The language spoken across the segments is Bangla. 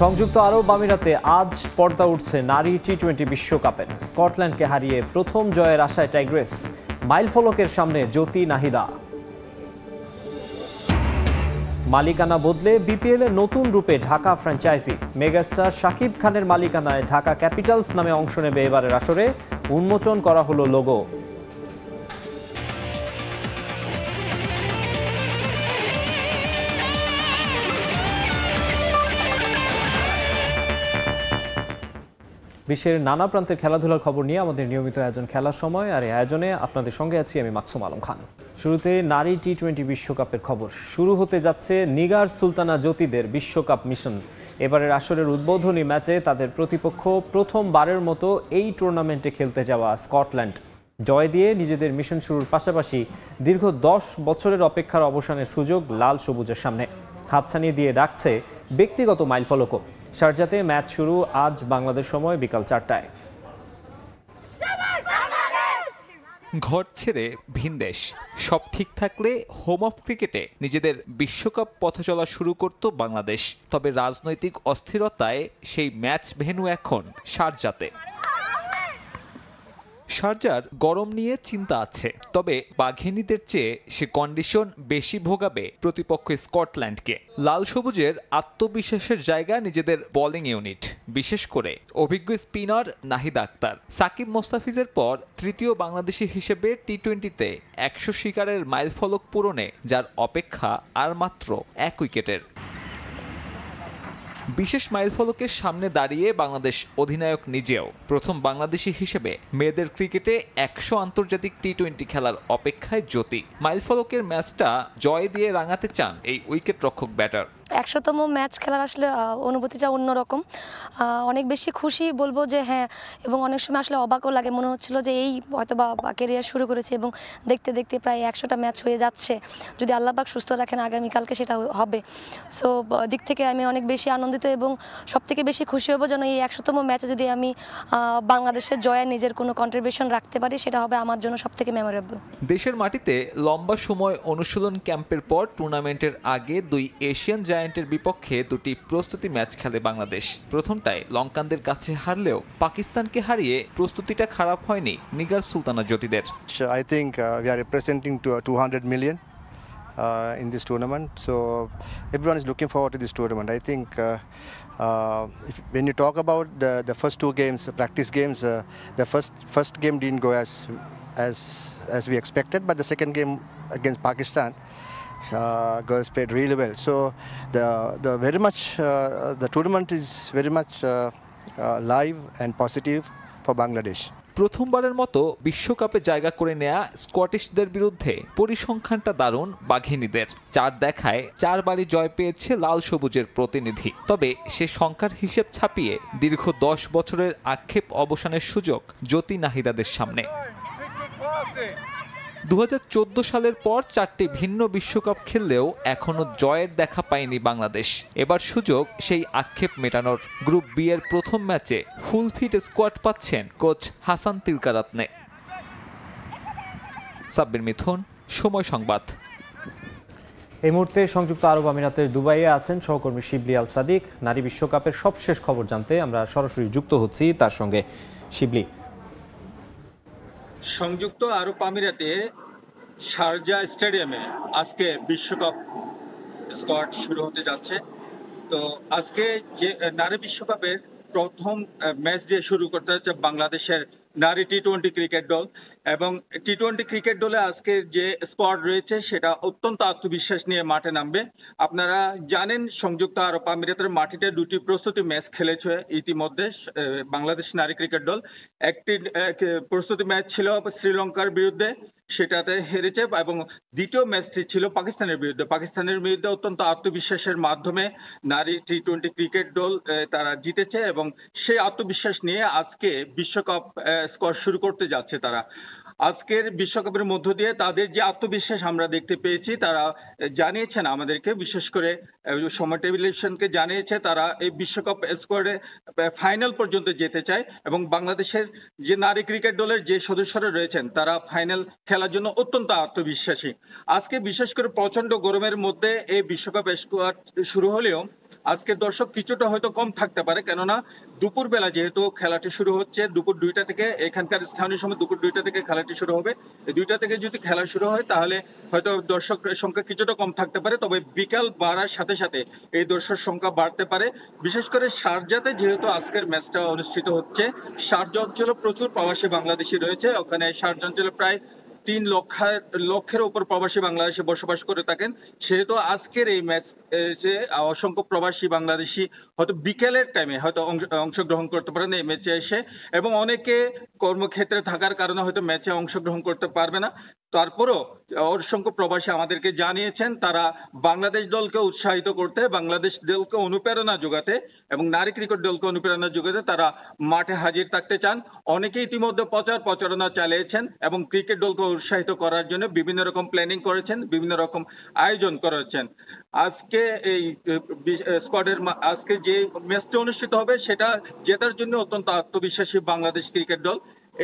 সংযুক্ত আরব আমিরাতে আজ পর্দা উঠছে নারী টি-20 বিশ্বকাপের। স্কটল্যান্ডকে হারিয়ে প্রথম জয়ের আশায় টাইগ্রেস। মাইল ফলকের সামনে জ্যোতি নাহিদা। মালিকানা বদলে বিপিএল-এ নতুন রূপে ঢাকা ফ্র্যাঞ্চাইজি। মেগাস্টার শাকিব খানের মালিকানায় ঢাকা ক্যাপিটালস নামে অংশ নেবে এবারের আসরে। উন্মোচন করা হলো লোগো। বিশ্বের নানা প্রান্তের খেলাধুলার খবর নিয়ে আমাদের নিয়মিত আয়োজন খেলার সময়, আর এই আয়োজনে আপনাদের সঙ্গে আছি আমি মাকসুম আলম খান। শুরুতে নারী টি-20 বিশ্বকাপের খবর। শুরু হতে যাচ্ছে নিগার সুলতানা জ্যোতিদের বিশ্বকাপ মিশন। এবারের আসরের উদ্বোধনী ম্যাচে তাদের প্রতিপক্ষ প্রথমবারের মতো এই টুর্নামেন্টে খেলতে যাওয়া স্কটল্যান্ড। জয় দিয়ে নিজেদের মিশন শুরুর পাশাপাশি দীর্ঘ 10 বছরের অপেক্ষার অবসানের সুযোগ লাল সবুজের সামনে। হাতছানি দিয়ে ডাকছে ব্যক্তিগত মাইলফলকও। শারজাতে ম্যাচ শুরু আজ বাংলাদেশ সময় বিকাল 4টায়। ঘর ছেড়ে ভিনদেশ, সব ঠিক থাকলে হোম অফ ক্রিকেটে নিজেদের বিশ্বকাপ পথচলা শুরু করত বাংলাদেশ। তবে রাজনৈতিক অস্থিরতায় সেই ম্যাচ ভেন্যু এখন শারজাতে। শারজার গরম নিয়ে চিন্তা আছে, তবে বাঘিনীদের চেয়ে সে কন্ডিশন বেশি ভোগাবে প্রতিপক্ষ স্কটল্যান্ডকে। লাল সবুজের আত্মবিশ্বাসের জায়গা নিজেদের বোলিং ইউনিট, বিশেষ করে অভিজ্ঞ স্পিনার নাহিদ আক্তার। সাকিব মোস্তাফিজের পর তৃতীয় বাংলাদেশি হিসেবে টি-20তে 100 শিকারের মাইলফলক পূরণে যার অপেক্ষা আর মাত্র 1 উইকেটের। বিশেষ মাইলফলকের সামনে দাঁড়িয়ে বাংলাদেশ অধিনায়ক নিজেও প্রথম বাংলাদেশি হিসেবে মেয়েদের ক্রিকেটে 100 আন্তর্জাতিক টি-20 খেলার অপেক্ষায় জ্যোতি। মাইলফলকের ম্যাচটা জয় দিয়ে রাঙাতে চান এই উইকেট রক্ষক ব্যাটার। 100তম ম্যাচ খেলার আসলে অনুভূতিটা অন্যরকম। অনেক বেশি খুশি বলবো যে হ্যাঁ, এবং অনেক সময় আসলে অবাকও লাগে। মনে হচ্ছিল যে এই হয়তো বা ক্যারিয়ার শুরু করেছে এবং দেখতে দেখতে প্রায় 100টা ম্যাচ হয়ে যাচ্ছে। যদি আল্লাহ পাক সুস্থ রাখেন আগামীকালকে সেটা হবে। সো দিক থেকে আমি অনেক বেশি আনন্দিত এবং সবথেকে বেশি খুশি হব যেন এই 100তম ম্যাচে যদি আমি বাংলাদেশের জয়ে নিজের কোনো কন্ট্রিবিউশন রাখতে পারি, সেটা হবে আমার জন্য সবথেকে মেমোরেবল। দেশের মাটিতে লম্বা সময় অনুশীলন ক্যাম্পের পর টুর্নামেন্টের আগে দুই এশিয়ান জায়ান্টের বিপক্ষে দুটি প্রস্তুতি ম্যাচ খেলে বাংলাদেশ। প্রথমটায় লঙ্কানদের কাছে হারলেও পাকিস্তানকে হারিয়ে প্রস্তুতিটা খারাপ হয়নি Nigar Sultana জ্যোতিদের। I think we are representing to 200 million in this tournament, so everyone is looking forward to this tournament. I think when you talk about the first two games, practice games, the first game didn't go as we expected, but the second game against Pakistan, girls played really well. So the tournament is very much live and positive for Bangladesh. প্রথমবারের মতো বিশ্বকাপে জায়গা করে নেয়া স্কটিশদের বিরুদ্ধে পরিসংখ্যানটা দারুণ বাঘিনীদের। 4 দেখায় 4 বারই জয় পেয়েছে লাল সবুজের প্রতিনিধি। তবে সে সংখ্যার হিসেব ছাপিয়ে দীর্ঘ 10 বছরের আক্ষেপ অবসানের সুযোগ জ্যোতি নাহিদাদের সামনে। 2014 সালের পর 4টি ভিন্ন বিশ্বকাপ খেললেও এখনো জয়ের দেখা পায়নি বাংলাদেশ। এবার সুযোগ সেই আক্ষেপ মেটানোর। গ্রুপ বি এর প্রথম ম্যাচে ফুল ফিট স্কোয়াড পাচ্ছেন কোচ হাসান তিলকারাত্নে। সাব্বির মিথুন, সময় সংবাদ। এই মুহূর্তে সংযুক্ত আরব আমিরাতের দুবাইয়ে আছেন সহকর্মী শিবলি আল সাদিক। নারী বিশ্বকাপের সবশেষ খবর জানতে আমরা সরাসরি যুক্ত হচ্ছি তার সঙ্গে। শিবলি, সংযুক্ত আরব আমিরাতে শারজা স্টেডিয়ামে আজকে বিশ্বকাপ স্কোয়াড শুরু হতে যাচ্ছে। তো আজকে যে নারী বিশ্বকাপের প্রথম ম্যাচ দিয়ে শুরু করতে হচ্ছে বাংলাদেশের নারী টি-20 ক্রিকেট দল। এবং টি-20 ক্রিকেট দলে আজকের যে স্কোয়াড রয়েছে সেটা অত্যন্ত আত্মবিশ্বাস নিয়ে মাঠে নামবে। আপনারা জানেন সংযুক্ত আরব আমিরাতের মাটিতে 2টি প্রস্তুতি ম্যাচ খেলেছে ইতিমধ্যে বাংলাদেশ নারী ক্রিকেট দল। একটি প্রস্তুতি ম্যাচ ছিল শ্রীলঙ্কার বিরুদ্ধে, সেটাতে হেরেছে, এবং দ্বিতীয় ম্যাচটি ছিল পাকিস্তানের বিরুদ্ধে। পাকিস্তানের বিরুদ্ধে অত্যন্ত আত্মবিশ্বাসের মাধ্যমে নারী টি-20 ক্রিকেট দল তারা জিতেছে এবং সেই আত্মবিশ্বাস নিয়ে আজকে বিশ্বকাপ স্কোয়াড শুরু করতে যাচ্ছে তারা। আজকের বিশ্বকাপের মধ্য দিয়ে তাদের যে আত্মবিশ্বাস আমরা দেখতে পেয়েছি, তারা জানিয়েছেন আমাদেরকে, বিশেষ করে সময় টেলিভিশনকে জানিয়েছে তারা এই বিশ্বকাপ স্কোয়াডে ফাইনাল পর্যন্ত যেতে চায় এবং বাংলাদেশের যে নারী ক্রিকেট দলের যে সদস্যরা রয়েছেন তারা ফাইনাল খেলার জন্য অত্যন্ত আত্মবিশ্বাসী। আজকে বিশেষ করে প্রচন্ড গরমের মধ্যে এই বিশ্বকাপ স্কোয়াড শুরু হলেও আজকে দর্শক কিছুটা হয়তো কম থাকতে পারে, কেননা দুপুরবেলা যেহেতু খেলাটি শুরু হচ্ছে দুপুর 2টা থেকে, এখানকার স্থানীয় সময় দুপুর 2টা থেকে খেলাটি শুরু হবে। 2টা থেকে যদি খেলা শুরু হয় তাহলে হয়তো দর্শকের সংখ্যা কিছুটা কম থাকতে পারে, তবে বিকাল বাড়ার সাথে সাথে এই দর্শক সংখ্যা বাড়তে পারে। বিশেষ করে শারজাতে যেহেতু আজকের ম্যাচটা অনুষ্ঠিত হচ্ছে, শারজা অঞ্চলে প্রচুর প্রবাসী বাংলাদেশি রয়েছে। ওখানে শারজা অঞ্চলে প্রায় 3 লক্ষের উপর প্রবাসী বাংলাদেশে বসবাস করে থাকেন। সেহেতু আজকের এই ম্যাচ যে অসংখ্য প্রবাসী বাংলাদেশি হয়তো বিকেলের টাইমে হয়তো অংশগ্রহণ করতে পারেন এই ম্যাচে এসে, এবং অনেকে কর্মক্ষেত্রে থাকার কারণে হয়তো ম্যাচে অংশগ্রহণ করতে পারবে না। তারপরও অসংখ্য প্রবাসী আমাদেরকে জানিয়েছেন তারা বাংলাদেশ দলকে উৎসাহিত করতে, বাংলাদেশ দলকে অনুপ্রেরণা যোগাতে এবং নারী ক্রিকেট দলকে অনুপ্রেরণা যোগাতে তারা মাঠে হাজির থাকতে চান। অনেকে ইতিমধ্যে প্রচারণা চালিয়েছেন এবং ক্রিকেট দলকে উৎসাহিত করার জন্য বিভিন্ন রকম প্ল্যানিং করেছেন, বিভিন্ন রকম আয়োজন করেছেন। আজকে এই স্কোয়াডের আজকে যে ম্যাচটি অনুষ্ঠিত হবে সেটা জেতার জন্য অত্যন্ত আত্মবিশ্বাসী বাংলাদেশ ক্রিকেট দল।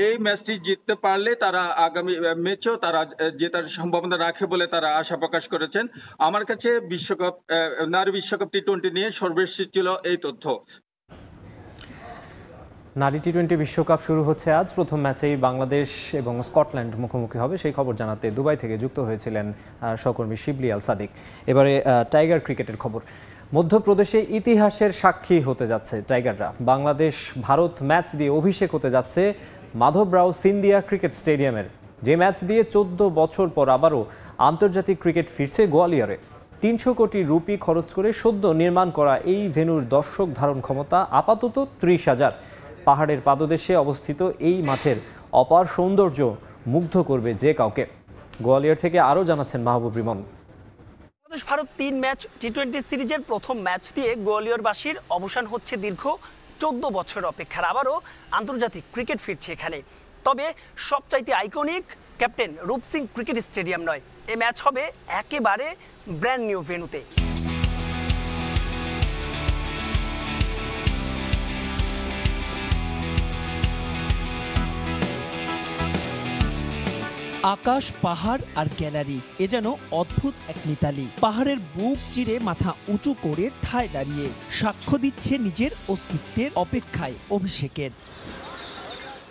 এই ম্যাচটি জিততে পারলে তারা আগামী ম্যাচেও তারা জেতার সম্ভাবনা রাখে বলে তারা আশা প্রকাশ করেছেন। আমার কাছে নারী বিশ্বকাপ টি20 নিয়ে সর্বশেষ ছিল এই তথ্য। নারী টি20 বিশ্বকাপ শুরু হচ্ছে আজ। প্রথম ম্যাচেই বাংলাদেশ এবং স্কটল্যান্ড মুখোমুখি হবে, সেই খবর জানাতে দুবাই থেকে যুক্ত হয়েছিলেন সহকর্মী শিবলি আল সাদিক। এবারে টাইগার ক্রিকেটের খবর। মধ্যপ্রদেশে ইতিহাসের সাক্ষী হতে যাচ্ছে টাইগাররা। বাংলাদেশ ভারত ম্যাচ দিয়ে অভিষেক হতে যাচ্ছে মাধবরাও সিন্ধিয়া ক্রিকেট স্টেডিয়ামের, যে ম্যাচ দিয়ে 14 বছর পর আবারও আন্তর্জাতিক ক্রিকেট ফিরছে গোয়ালিয়রে। 300 কোটি রুপি খরচ করে সদ্য নির্মাণ করা এই ভেন্যুর দর্শক ধারণ ক্ষমতা আপাতত 30,000। পাহাড়ের পাদদেশে অবস্থিত এই মাঠের অপার সৌন্দর্য মুগ্ধ করবে যে কাউকে। গোয়ালিয়র থেকে আরও জানাচ্ছেন মাহবুব রিমন। বাংলাদেশ ভারত 3 ম্যাচ টি20 সিরিজের প্রথম ম্যাচ দিয়ে গোয়ালিয়রবাসীর অবসান হচ্ছে দীর্ঘ 14 বছর অপেক্ষার। আবারও আন্তর্জাতিক ক্রিকেট ফিরছে এখানে। তবে সবচাইতে আইকনিক ক্যাপ্টেন রূপ সিং ক্রিকেট স্টেডিয়াম নয়, এই ম্যাচ হবে একেবারে ব্র্যান্ড নিউ ভেন্যুতে। আকাশ, পাহাড় আর গ্যালারি, এ যেন অদ্ভুত এক মিতালি। পাহাড়ের বুক চিরে মাথা উঁচু করে ঠায় দাঁড়িয়ে সাক্ষ্য দিচ্ছে নিজের অস্তিত্বের অপেক্ষায় অভিষেকের।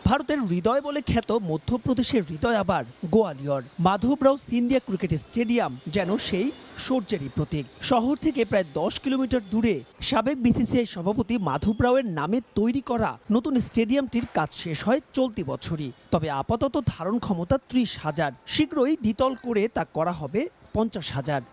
ভারতের হৃদয় বলে খ্যাত মধ্যপ্রদেশের হৃদয় আবার গোয়ালিয়র। মাধবরাও সিন্ধিয়া ক্রিকেট স্টেডিয়াম যেন সেই সৌর্যেরই প্রতীক। শহর থেকে প্রায় 10 কিলোমিটার দূরে সাবেক বিসিসিআই সভাপতি মাধবরাওয়ের নামে তৈরি করা নতুন স্টেডিয়ামটির কাজ শেষ হয় চলতি বছরই। তবে আপাতত ধারণ ক্ষমতা 30,000, শীঘ্রই দ্বিতল করে তা করা হবে 50,000।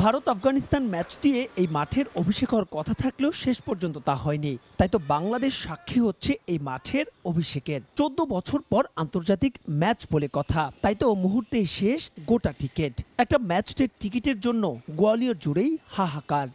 ভারত আফগানিস্তান ম্যাচ দিয়ে এই মাঠের অভিষেক হওয়ার কথা থাকলেও শেষ পর্যন্ত তা হয়নি। তাই তো বাংলাদেশ সাক্ষী হচ্ছে এই মাঠের অভিষেকের। 14 বছর পর আন্তর্জাতিক ম্যাচ বলে কথা, তাই তো মুহূর্তেই শেষ গোটা টিকিট। একটা ম্যাচ ডের টিকিটের জন্য গোয়ালিয়র জুড়েই হাহাকার।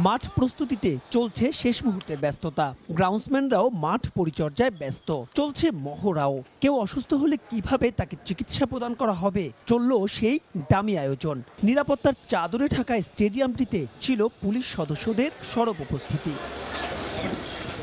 মাঠ প্রস্তুতিতে চলছে শেষ মুহূর্তের ব্যস্ততা। গ্রাউন্ডসম্যানরাও মাঠ পরিচর্যায় ব্যস্ত। চলছে মহড়াও। কেউ অসুস্থ হলে কিভাবে তাকে চিকিৎসা প্রদান করা হবে, চলল সেই দামি আয়োজন। নিরাপত্তার চাদরে ঢাকা স্টেডিয়ামটিতে ছিল পুলিশ সদস্যদের সরব উপস্থিতি।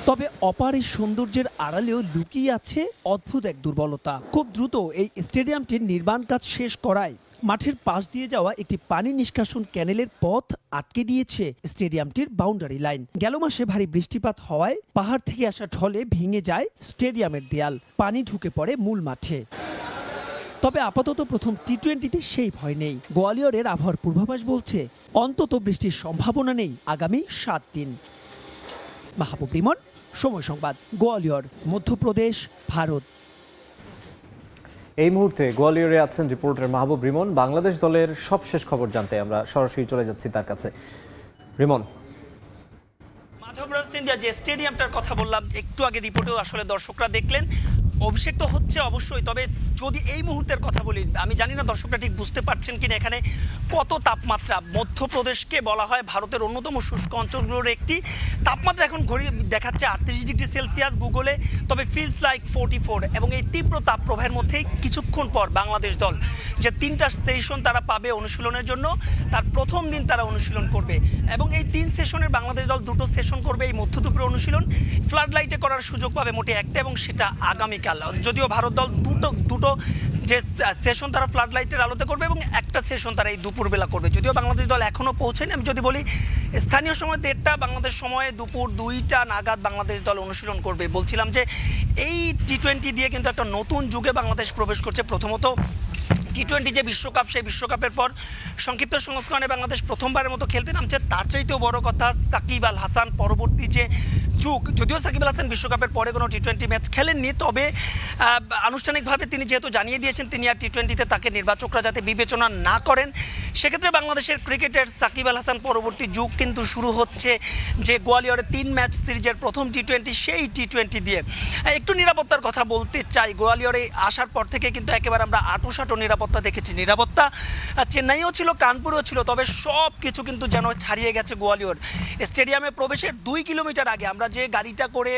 তবে অপার এই সৌন্দর্যের আড়ালেও লুকিয়ে আছে অদ্ভুত এক দুর্বলতা। খুব দ্রুত এই স্টেডিয়ামটির নির্মাণ কাজ শেষ করায় মাঠের পাশ দিয়ে যাওয়া একটি পানি নিষ্কাশন ক্যানেলের পথ আটকে দিয়েছে স্টেডিয়ামটির বাউন্ডারি লাইন। গেল মাসে ভারী বৃষ্টিপাত হওয়ায় পাহাড় থেকে আসা ঢলে ভেঙে যায় স্টেডিয়ামের দেয়াল, পানি ঢুকে পড়ে মূল মাঠে। তবে আপাতত প্রথম টি20তে সেই ভয় নেই। গোয়ালিয়রের আবহাওয়ার পূর্বাভাস বলছে অন্তত বৃষ্টির সম্ভাবনা নেই আগামী 7 দিন। মাহবুব রিমন, সময় সংবাদ, গোয়ালিয়র, মধ্যপ্রদেশ, ভারত। এই মুহূর্তে গোয়ালিয়রে আছেন রিপোর্টার মাহবুব রিমন। বাংলাদেশ দলের সবশেষ খবর জানতে আমরা সরাসরি চলে যাচ্ছি তার কাছে। রিমন, মাধবরাও সিন্ধিয়া যে স্টেডিয়ামটার কথা বললাম একটু আগে রিপোর্টেও আসলে দর্শকরা দেখলেন, অভিষেক তো হচ্ছে অবশ্যই। তবে যদি এই মুহূর্তের কথা বলি, আমি জানি না দর্শকরা ঠিক বুঝতে পারছেন কিনা এখানে কত তাপমাত্রা। মধ্যপ্রদেশকে বলা হয় ভারতের অন্যতম শুষ্ক অঞ্চলগুলোর একটি। তাপমাত্রা এখন ঘড়ি দেখাচ্ছে 38 ডিগ্রি সেলসিয়াস গুগলে, তবে ফিলস লাইক 44। এবং এই তীব্র তাপপ্রবাহের মধ্যেই কিছুক্ষণ পর বাংলাদেশ দল যে 3টা সেশন তারা পাবে অনুশীলনের জন্য, তার প্রথম দিন তারা অনুশীলন করবে। এবং এই 3 সেশনের বাংলাদেশ দল 2টো সেশন করবে। এই মধ্য দুপুরে অনুশীলন ফ্লাড লাইটে করার সুযোগ পাবে মোটে একটা, এবং সেটা আগামীকাল। যদিও ভারত দল দুটো যে সেশন তারা ফ্লাড লাইটের আলোতে করবে এবং একটা সেশন তারা এই দুপুরবেলা করবে। যদিও বাংলাদেশ দল এখনও পৌঁছায়নি। আমি যদি বলি স্থানীয় সময় 1:30 বাংলাদেশ সময়ে দুপুর 2টা নাগাদ বাংলাদেশ দল অনুশীলন করবে। বলছিলাম যে এই টি-20 দিয়ে কিন্তু একটা নতুন যুগে বাংলাদেশ প্রবেশ করছে। প্রথমত টি-20 যে বিশ্বকাপ, সেই বিশ্বকাপের পর সংক্ষিপ্ত সংস্করণে বাংলাদেশ প্রথমবারের মতো খেলতে নামছে। তার চাইতেও বড় কথা সাকিব আল হাসান পরবর্তী যে যুগ, যদিও সাকিব আল হাসান বিশ্বকাপের পরে কোনো টি-20 ম্যাচ খেলেননি, তবে আনুষ্ঠানিকভাবে তিনি যেহেতু জানিয়ে দিয়েছেন তিনি আর টি-20তে তাকে নির্বাচকরা যাতে বিবেচনা না করেন, সেক্ষেত্রে বাংলাদেশের ক্রিকেটের সাকিব আল হাসান পরবর্তী যুগ কিন্তু শুরু হচ্ছে যে গোয়ালিয়রের 3 ম্যাচ সিরিজের প্রথম টি-20, সেই টি-20 দিয়ে। একটু নিরাপত্তার কথা বলতে চাই। গোয়ালিয়রে আসার পর থেকে কিন্তু একেবারে আমরা আঁটো নিরাপত্তা দেখেছি। নিরাপত্তা চেন্নাইও ছিল, কানপুরেও ছিল, তবে সব কিছু কিন্তু যেন ছাড়িয়ে গেছে গোয়ালিয়র। স্টেডিয়ামে প্রবেশের 2 কিলোমিটার আগে আমরা যে গাড়িটা করে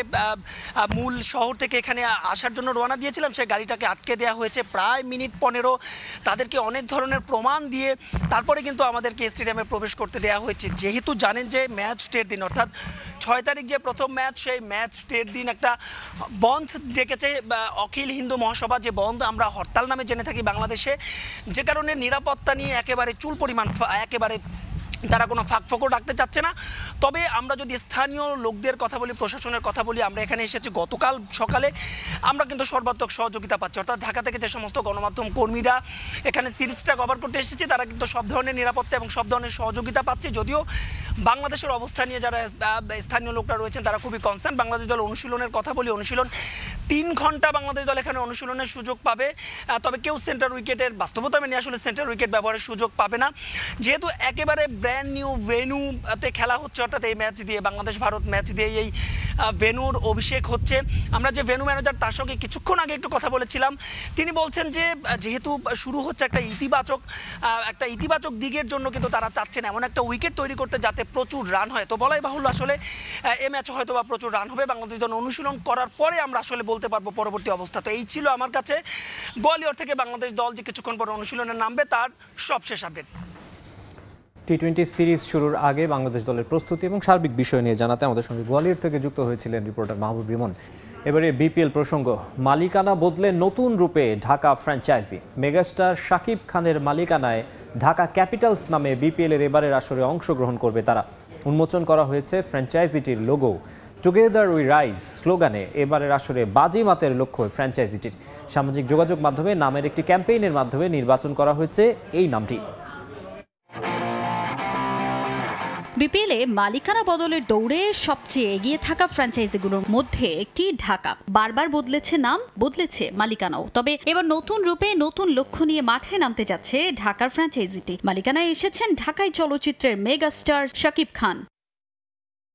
মূল শহর থেকে এখানে আসার জন্য রওনা দিয়েছিলাম, সেই গাড়িটাকে আটকে দেওয়া হয়েছে প্রায় মিনিট 15। তাদেরকে অনেক ধরনের প্রমাণ দিয়ে তারপরে কিন্তু আমাদেরকে স্টেডিয়ামে প্রবেশ করতে দেওয়া হয়েছে। যেহেতু জানেন যে ম্যাচ ডের দিন, অর্থাৎ 6 তারিখ যে প্রথম ম্যাচ, সেই ম্যাচ ডের দিন একটা বন্ধ ডেকেছে অখিল হিন্দু মহাসভা, যে বন্ধ আমরা হরতাল নামে জেনে থাকি বাংলাদেশে, যে কারণে নিরাপত্তা নিয়ে একেবারে চুল পরিমাণ একেবারে তারা কোনো ফাঁকফোকর রাখতে চাচ্ছে না। তবে আমরা যদি স্থানীয় লোকদের কথা বলি, প্রশাসনের কথা বলি, আমরা এখানে এসেছি গতকাল সকালে, আমরা কিন্তু সর্বাত্মক সহযোগিতা পাচ্ছি। অর্থাৎ ঢাকা থেকে যে সমস্ত গণমাধ্যম কর্মীরা এখানে সিরিজটা কভার করতে এসেছে, তারা কিন্তু সব ধরনের নিরাপত্তা এবং সব ধরনের সহযোগিতা পাচ্ছে। যদিও বাংলাদেশের অবস্থা নিয়ে যারা স্থানীয় লোকরা রয়েছেন তারা খুবই কনসার্ন। বাংলাদেশ দল অনুশীলনের কথা বলি, অনুশীলন 3 ঘন্টা বাংলাদেশ দল এখানে অনুশীলনের সুযোগ পাবে। তবে কেউ সেন্টার উইকেটের বাস্তবতা মেনে আসলে সেন্টার উইকেট ব্যবহারের সুযোগ পাবে না, যেহেতু একেবারে ব্র্যান্ড নিউ ভেন্যুতে খেলা হচ্ছে। অর্থাৎ এই ম্যাচ দিয়ে, বাংলাদেশ ভারত ম্যাচ দিয়ে এই ভেন্যুর অভিষেক হচ্ছে। আমরা যে ভেন্যু ম্যানেজার তার সঙ্গে কিছুক্ষণ আগে একটু কথা বলেছিলাম, তিনি বলছেন যে যেহেতু শুরু হচ্ছে একটা ইতিবাচক দিকের জন্য কিন্তু তারা চাচ্ছেন এমন একটা উইকেট তৈরি করতে যাতে প্রচুর রান হয়। তো বলাই বাহুল্য আসলে এই ম্যাচে হয়তো বা প্রচুর রান হবে। বাংলাদেশ দল অনুশীলন করার পরে আমরা আসলে বলতে পারবো পরবর্তী অবস্থা। তো এই ছিল আমার কাছে গোয়ালিয়র থেকে বাংলাদেশ দল যে কিছুক্ষণ পরে অনুশীলনে নামবে তার সবশেষ আপডেট। টি-20 সিরিজ শুরুর আগে বাংলাদেশ দলের প্রস্তুতি এবং সার্বিক বিষয় নিয়ে জানাতে আমাদের সঙ্গে গোয়ালিয়র থেকে যুক্ত হয়েছিলেন রিপোর্টার মাহবুব রিমন। এবারে বিপিএল প্রসঙ্গ। মালিকানা বদলে নতুন রূপে ঢাকা ফ্র্যাঞ্চাইজি। মেগাস্টার শাকিব খানের মালিকানায় ঢাকা ক্যাপিটালস নামে বিপিএলের এবারের আসরে অংশগ্রহণ করবে তারা। উন্মোচন করা হয়েছে ফ্র্যাঞ্চাইজিটির লোগো। টুগেদার উই রাইজ স্লোগানে এবারের আসরে বাজিমাতের লক্ষ্য ফ্র্যাঞ্চাইজিটির। সামাজিক যোগাযোগ মাধ্যমে নামের একটি ক্যাম্পেইনের মাধ্যমে নির্বাচন করা হয়েছে এই নামটি। বিপিএলে মালিকানা বদলের দৌড়ে সবচেয়ে এগিয়ে থাকা ফ্র্যাঞ্চাইজিগুলোর মধ্যে একটি ঢাকা। বারবার বদলেছে নাম, বদলেছে মালিকানাও। তবে এবার নতুন রূপে নতুন লক্ষ্য নিয়ে মাঠে নামতে যাচ্ছে ঢাকার ফ্র্যাঞ্চাইজিটি। মালিকানায় এসেছেন ঢাকাই চলচ্চিত্রের মেগাস্টার শাকিব খান।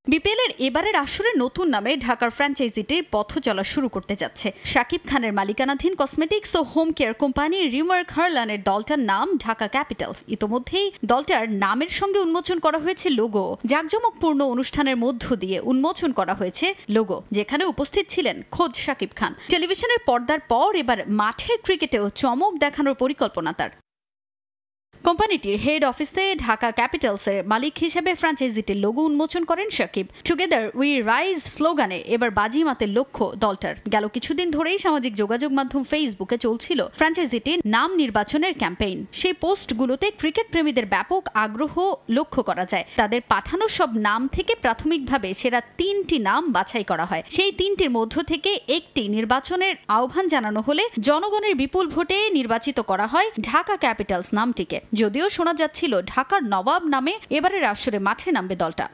বিপিএলের এবারের আসরে নতুন নামে ঢাকার ফ্র্যাঞ্চাইজিটির পথ চলা শুরু করতে যাচ্ছে। শাকিব খানের মালিকানাধীন কসমেটিক্স ও হোম কেয়ার কোম্পানি রিমার্ক হারলানের দলটার নাম ঢাকা ক্যাপিটালস। ইতোমধ্যেই দলটার নামের সঙ্গে উন্মোচন করা হয়েছে লোগো। জাঁকজমকপূর্ণ অনুষ্ঠানের মধ্য দিয়ে উন্মোচন করা হয়েছে লোগো, যেখানে উপস্থিত ছিলেন খোদ শাকিব খান। টেলিভিশনের পর্দার পর এবার মাঠের ক্রিকেটেও চমক দেখানোর পরিকল্পনা তার। কোম্পানিটির হেড অফিসে ঢাকা ক্যাপিটালসের মালিক হিসেবে ফ্র্যাঞ্চাইজিটির লোগো উন্মোচন করেন শাকিব। টুগেদার উই রাইজ স্লোগানে এবার বাজিমাতের লক্ষ্য দলটার। গেল কিছুদিন ধরেই সামাজিক যোগাযোগ মাধ্যম ফেসবুকে চলছিল ফ্র্যাঞ্চাইজিটির নাম নির্বাচনের ক্যাম্পেইন। সেই পোস্টগুলোতে ক্রিকেট প্রেমীদের ব্যাপক আগ্রহ লক্ষ্য করা যায়। তাদের পাঠানো সব নাম থেকে প্রাথমিকভাবে সেরা 3টি নাম বাছাই করা হয়। সেই 3টির মধ্য থেকে একটি নির্বাচনের আহ্বান জানানো হলে জনগণের বিপুল ভোটে নির্বাচিত করা হয় ঢাকা ক্যাপিটালস নামটিকে। যদিও শোনা যাচ্ছিল ঢাকার নবাব নামে এবারের আসরে মাঠে নামবে দলটা।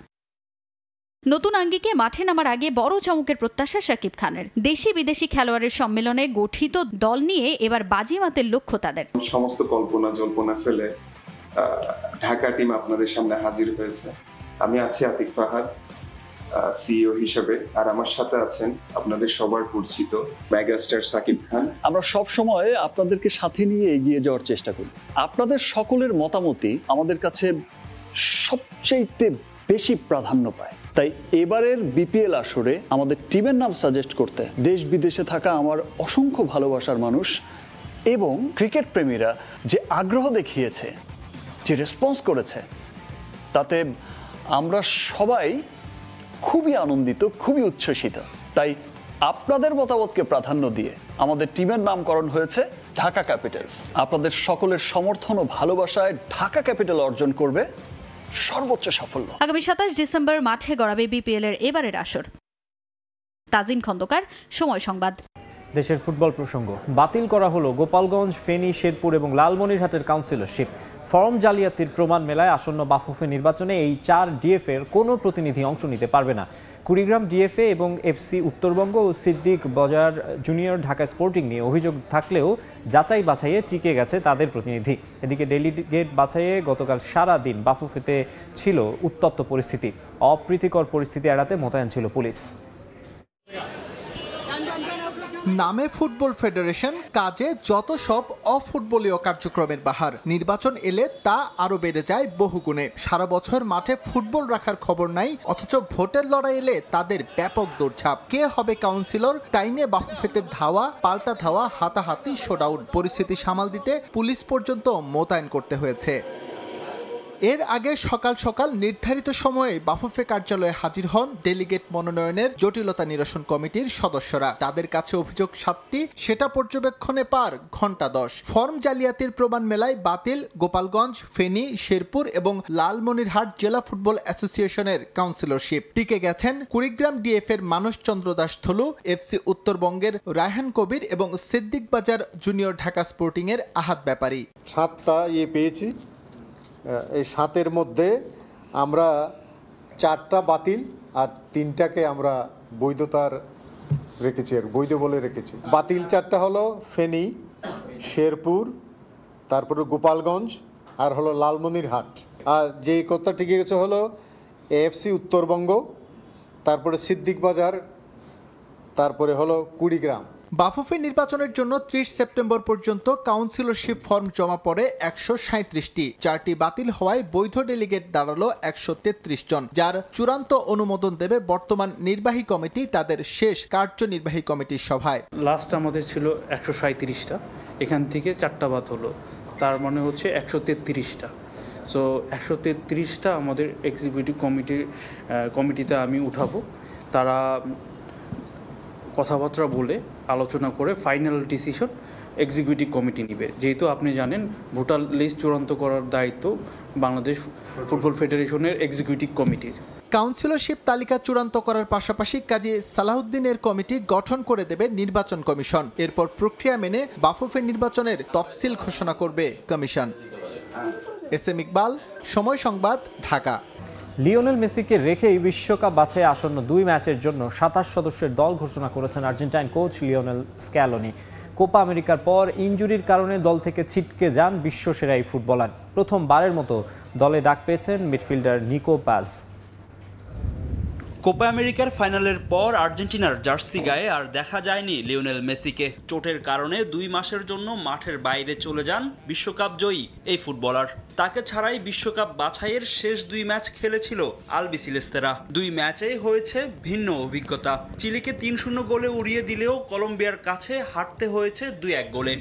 নতুন আঙ্গিকে মাঠে নামার আগে বড় চমকের প্রত্যাশা শাকিব খানের। দেশি বিদেশি খেলোয়াড়ের সম্মেলনে গঠিত দল নিয়ে এবার বাজিমাতের লক্ষ্য তাদের। সমস্ত কল্পনা জল্পনা ফেলে ঢাকা টিম আপনাদের সামনে হাজির হয়েছে। আমি আছি আতিক ফাহাদ, সিইও হিসেবে, আর আমার সাথে আছেন আপনাদের সবার পরিচিত মেগাস্টার শাকিব খান। আমরা সব সময় আপনাদেরকে সাথে নিয়ে এগিয়ে যাওয়ার চেষ্টা করি। আপনাদের সকলের মতামতই আমাদের কাছে সবচেয়ে বেশি প্রাধান্য পায়। তাই এবারের বিপিএল আসরে আমাদের টিমের নাম সাজেস্ট করতে দেশ বিদেশে থাকা আমার অসংখ্য ভালোবাসার মানুষ এবং ক্রিকেট প্রেমীরা যে আগ্রহ দেখিয়েছে, যে রেসপন্স করেছে, তাতে আমরা সবাই খুবই আনন্দিত, খুবই উচ্ছ্বসিত। তাই আপনাদের মতামতকে প্রাধান্য দিয়ে আমাদের টিমের নামকরণ হয়েছে ঢাকা ক্যাপিটালস। আপনাদের সকলের সমর্থন ও ভালোবাসায় ঢাকা ক্যাপিটাল অর্জন করবে সর্বোচ্চ সাফল্য। আগামী 27 ডিসেম্বর মাঠে গড়াবে বিপিএল এর এবারের আসর। তাজিন খন্দকার, সময় সংবাদ। দেশের ফুটবল প্রসঙ্গ, বাতিল করা হলো গোপালগঞ্জ, ফেনী, শেরপুর এবং লালমনিরহাটের কাউন্সিলরশিপ। ফর্ম জালিয়াতির প্রমাণ মেলায় আসন্ন বাফুফে নির্বাচনে এই 4 ডিএফএর কোনো প্রতিনিধি অংশ নিতে পারবে না। কুড়িগ্রাম ডিএফএ এবং এফসি উত্তরবঙ্গ ও সিদ্দিক বাজার জুনিয়র ঢাকা স্পোর্টিং নিয়ে অভিযোগ থাকলেও যাচাই বাছাইয়ে টিকে গেছে তাদের প্রতিনিধি। এদিকে ডেলিগেট বাছাইয়ে গতকাল সারা দিন বাফুফেতে ছিল উত্তপ্ত পরিস্থিতি। অপ্রীতিকর পরিস্থিতি এড়াতে মোতায়েন ছিল পুলিশ। নামে ফুটবল ফেডারেশন, কাজে যত সব অফুটবলীয় কার্যক্রমের বাহার। নির্বাচন এলে তা আরো বেড়ে যায় বহুগুণে। সারা বছর মাঠে ফুটবল রাখার খবর নাই, অথচ ভোটের লড়াই এলে তাদের ব্যাপক দৌড়ঝাঁপ। কে হবে কাউন্সিলর তাই নিয়ে বাফুফেতে ধাওয়া, পাল্টা ধাওয়া, হাতাহাতি, শোডাউন। পরিস্থিতি সামাল দিতে পুলিশ পর্যন্ত মোতায়েন করতে হয়েছে। এর আগে সকাল সকাল নির্ধারিত সময়ে বাফুফে কার্যালয়ে হাজির হন ডেলিগেট মনোনয়নের জটিলতা নিরসন কমিটির সদস্যরা। তাদের কাছে অভিযোগ 7টি, সেটা পর্যবেক্ষণে পার ঘন্টা 10। ফর্ম জালিয়াতির প্রমাণ মেলায় বাতিল গোপালগঞ্জ, ফেনী, শেরপুর এবং লালমনিরহাট জেলা ফুটবল অ্যাসোসিয়েশনের কাউন্সিলরশিপ। টিকে গেছেন কুড়িগ্রাম ডিএফ-এর মানস চন্দ্র দাস থলু, এফসি উত্তরবঙ্গের রায়হান কবির এবং সিদ্দিক বাজার জুনিয়র ঢাকা স্পোর্টিং এর আহাত ব্যাপারী। 7টা পেয়েছি। এই 7-এর মধ্যে আমরা 4টা বাতিল আর 3টাকে আমরা বৈধতার রেখেছি, আর বৈধ বলে রেখেছি। বাতিল 4টা হলো ফেনী, শেরপুর, তারপরে গোপালগঞ্জ আর হলো লালমনিরহাট। আর যে কথা টিকে গেছে হলো এএফসি উত্তরবঙ্গ, তারপরে সিদ্দিক বাজার, তারপরে হলো কুড়িগ্রাম। বাফুফে নির্বাচনের জন্য 30 সেপ্টেম্বর পর্যন্ত কাউন্সিলরশিপ ফর্ম জমা পড়ে 137টি। 4টি বাতিল হওয়ায় বৈধ ডেলিগেট দাঁড়ালো 133 জন, যার চূড়ান্ত অনুমোদন দেবে বর্তমান নির্বাহী কমিটি তাদের শেষ কার্যনির্বাহী কমিটির সভায়। লাস্ট আমাদের ছিল 137টা, এখান থেকে 4টা বাদ হলো, তার মানে হচ্ছে 133টা। সো 133টা আমাদের এক্সিকিউটিভ কমিটিতে আমি উঠাবো। তারা কথাবার্তা বলে আলোচনা করে ফাইনাল ডিসিশন এক্সিকিউটিভ কমিটি নেবে। যেহেতু আপনি জানেন ভোটার লিস্ট চূড়ান্ত করার দায়িত্ব বাংলাদেশ ফুটবল ফেডারেশনের এক্সিকিউটিভ কমিটির। কাউন্সিলরশিপ তালিকা চূড়ান্ত করার পাশাপাশি কাজী সালাহুদ্দিনের কমিটি গঠন করে দেবে নির্বাচন কমিশন। এরপর প্রক্রিয়া মেনে বাফুফে নির্বাচনের তফসিল ঘোষণা করবে কমিশন। এস.এম. ইকবাল, সময় সংবাদ, ঢাকা। লিওনেল মেসিকে রেখেই বিশ্বকাপ বাছাই আসন্ন 2 ম্যাচের জন্য 27 সদস্যের দল ঘোষণা করেছেন Argentine coach Lionel Scaloni. Copa আমেরিকার পর ইনজুরির কারণে দল থেকে ছিটকে যান বিশ্বসেরা এই ফুটবলার। প্রথমবারের মতো দলে ডাক পেয়েছেন মিডফিল্ডার নিকো পাজ। কোপা আমেরিকার ফাইনালের পর আর্জেন্টিনার জার্সি গায়ে আর দেখা যায়নি লিওনেল মেসিকে। চোটের কারণে 2 মাসের জন্য মাঠের বাইরে চলে যান বিশ্বকাপ জয়ী এই ফুটবলার। তাকে ছাড়াই বিশ্বকাপ বাছাইয়ের শেষ 2 ম্যাচ খেলেছিল আলবিসেলেস্তেরা। 2 ম্যাচেই হয়েছে ভিন্ন অভিজ্ঞতা। চিলিকে 3-0 গোলে উড়িয়ে দিলেও কলম্বিয়ার কাছে হারতে হয়েছে 2-1 গোলে।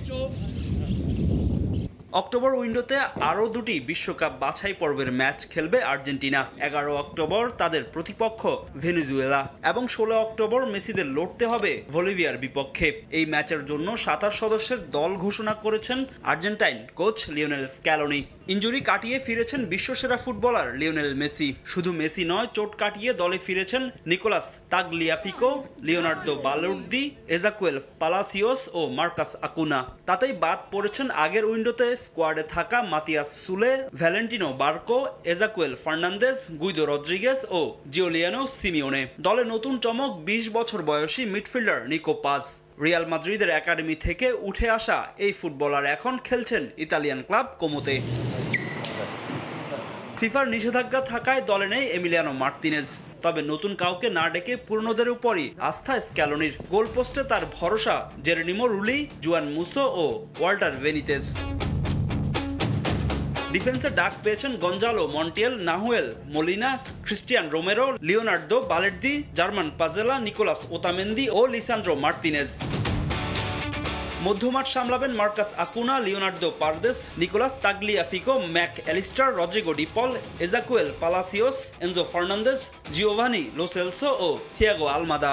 অক্টোবর উইন্ডোতে আরও 2টি বিশ্বকাপ বাছাই পর্বের ম্যাচ খেলবে আর্জেন্টিনা। 11 অক্টোবর তাদের প্রতিপক্ষ ভেনেজুয়েলা এবং 16 অক্টোবর মেসিদের লড়তে হবে বলিভিয়ার বিপক্ষে। এই ম্যাচের জন্য 27 সদস্যের দল ঘোষণা করেছেন Argentine coach Lionel Scaloni. Injury কাটিয়ে ফিরেছেন বিশ্বসেরা ফুটবলার লিওনেল মেসি। শুধু মেসি নয়, চোট কাটিয়ে দলে ফিরেছেন Nicolas Tagliafico, Leonardo Balerdi, Ezequiel Palacios ও মার্কাস আকুনা। তাতেই বাদ পড়েছেন আগের উইন্ডোতে স্কোয়াডে থাকা Matias Soule, Valentino Barco, Ezequiel Fernandez, Guido Rodriguez ও জিওলিয়ানো সিমিওনে। দলে নতুন চমক 20 বছর বয়সী মিডফিল্ডার নিকো পাজ। রিয়াল মাদ্রিদের একাডেমি থেকে উঠে আসা এই ফুটবলার এখন খেলছেন ইতালিয়ান ক্লাব কোমোতে। ফিফার নিষেধাজ্ঞা থাকায় দলে নেই এমিলিয়ানো মার্তিনেজ। তবে নতুন কাউকে না ডেকে পুরনোদের উপরই আস্থা স্ক্যালোনির। গোলপোস্টে তার ভরসা জেরেনিমো রুলি, জুয়ান মুসো ও ওয়াল্টার বেনিতেজ। ডিফেন্সে ডাক পেয়েছেন Gonzalo Montiel, Nahuel Molina, Cristian Romero, Leonardo Balerdi, German Pezzella, Nicolas Otamendi ও লিসান্দ্রো মার্তিনেজ। মধ্যমাঠ সামলাবেন Marcos Acuna, Leonardo Paredes, Nicolas Tagliafico, Mac Allister, Rodrigo De Paul, Ezequiel Palacios, Enzo Fernandez, Giovani Lo Celso ও থিয়াগো আলমাদা।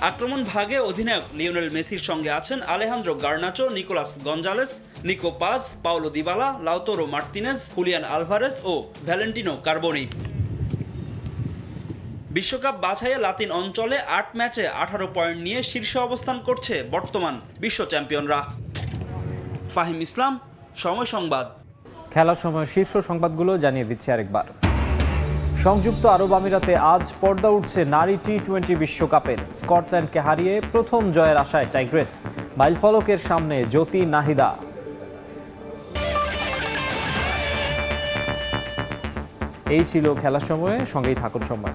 আক্রমণ ভাগে অধিনায়ক লিওনেল মেসির সঙ্গে আছেন Alejandro Garnacho, Nicolas Gonzalez, Nico Paz, Paulo Dybala, Lautaro Martinez, Julian Alvarez ও ভ্যালেন্টিনো কার্বোনি। বিশ্বকাপ বাছাইয়ে লাতিন অঞ্চলে ৮ ম্যাচে ১৮ পয়েন্ট নিয়ে শীর্ষে অবস্থান করছে বর্তমান বিশ্ব চ্যাম্পিয়নরা। ফাহিম ইসলাম, সময় সংবাদ। খেলার সময় শীর্ষ সংবাদগুলো জানিয়ে দিচ্ছি আরেকবার। সংযুক্ত আরব আমিরাতে আজ পর্দা উঠছে নারী টি-20 বিশ্বকাপের। স্কটল্যান্ডকে হারিয়ে প্রথম জয়ের আশায় টাইগ্রেস। মাইলফলকের সামনে জ্যোতি নাহিদা। এই ছিল খেলার সময়ে, সঙ্গেই থাকুন সময়।